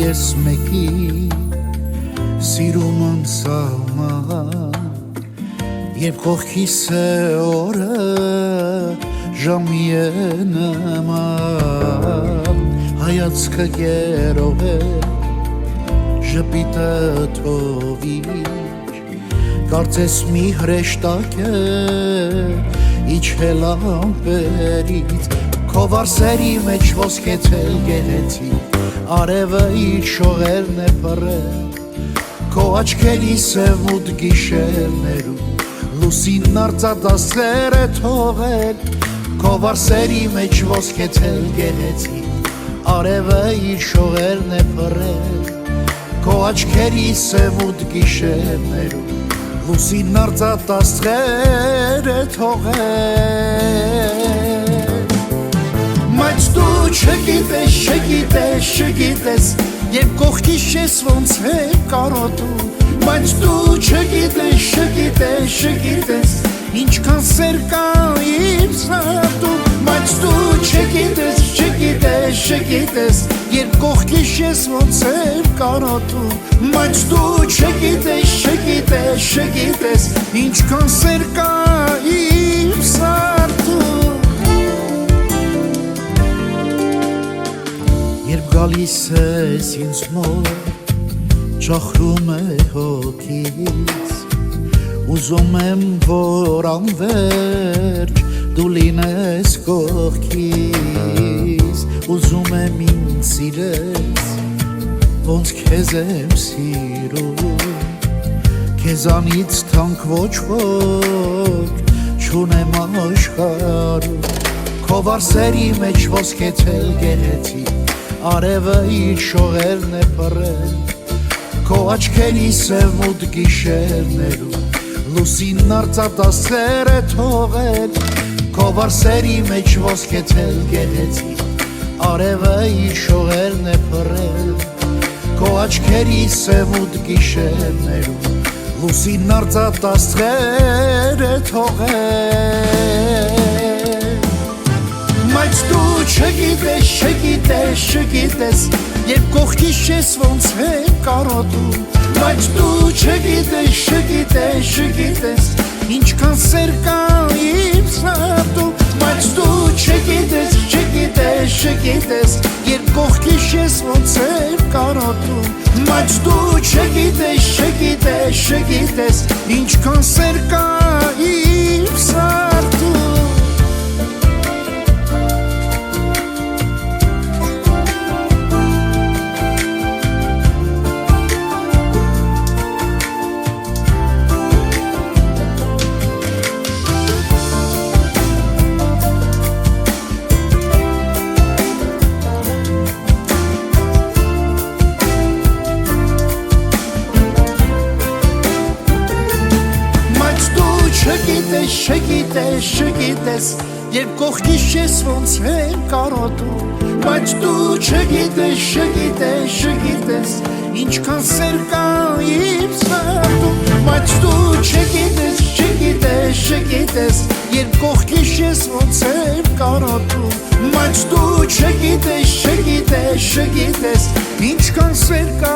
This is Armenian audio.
ես մեկի սիրում անսահման Երբ կողքիս է օրը ժամի է նման Հայացքը գերով է ժպիտը թովիչ Կարծես մի հրեշտակ է իջել ամպերից Քո վարսերի մեջ ոսկեթել գեղեցիկ Արևը իր շողերն է փռել Քո աչքերի սևուտ գիշերներում Լուսինն արծաթասեր է թողել Քո վարսերի մեջ ոսկեթել գեղեցիկ Արևը իր շողերն է փռել Քո աչքերի սևուտ գիշերներում Լուսինն արծաթասեր է թողել Բայց դու չգիտես Երբ կողքիս ես ոնց է կարոտում Բայց դու չգիտես Ինչքան սեր կա իմ սրտում Բայց դու չգիտես Երբ կողքիս ես ոնց է կարոտում Բայց դու չգիտես Ինչքան սեր կա իմ սրտում Երբ գալիս ես ինձ մոտ Ճախրում է հոգիս Ուզում եմ, որ անվերջ դու լինես կողքիս Ուզում եմ ինձ սիրես, ոնց քեզ եմ սիրում Քեզանից թանկ ոչ չունեմ աշխարհում Քո վարսերի մեջ ոսկեթել գեղեցիկ Արևը իր շողերն է փռել Քո աչքերի սևուտ գիշերներում Լուսինն արծաթասեր է թողել Քո վարսերի մեջ ոսկեթել գեղեցիկ Արևը իր շողերն է փռել Քո աչքերի սևուտ գիշերներում Լուսինն արծաթասեր է թողել Բայց դու չգիտես Երբ կողքիս ես ոնց է կարոտում Բայց դու չգիտես Ինչքան սեր կա իմ սրտում Բայց դու չգիտես Երբ կողքիս ես ոնց է կարոտում Բայց դու չգիտես Ինչքան սեր կա իմ սրտում Չգիտես Երբ կողքիս ես ոնց եմ կարոտում Բայց դու չգիտես Ինչքան սեր կա իմ սրտում Բայց դու չգիտես Երբ կողքիս ես ոնց եմ կարոտում Բայց դու չգիտես Ինչքան սեր կա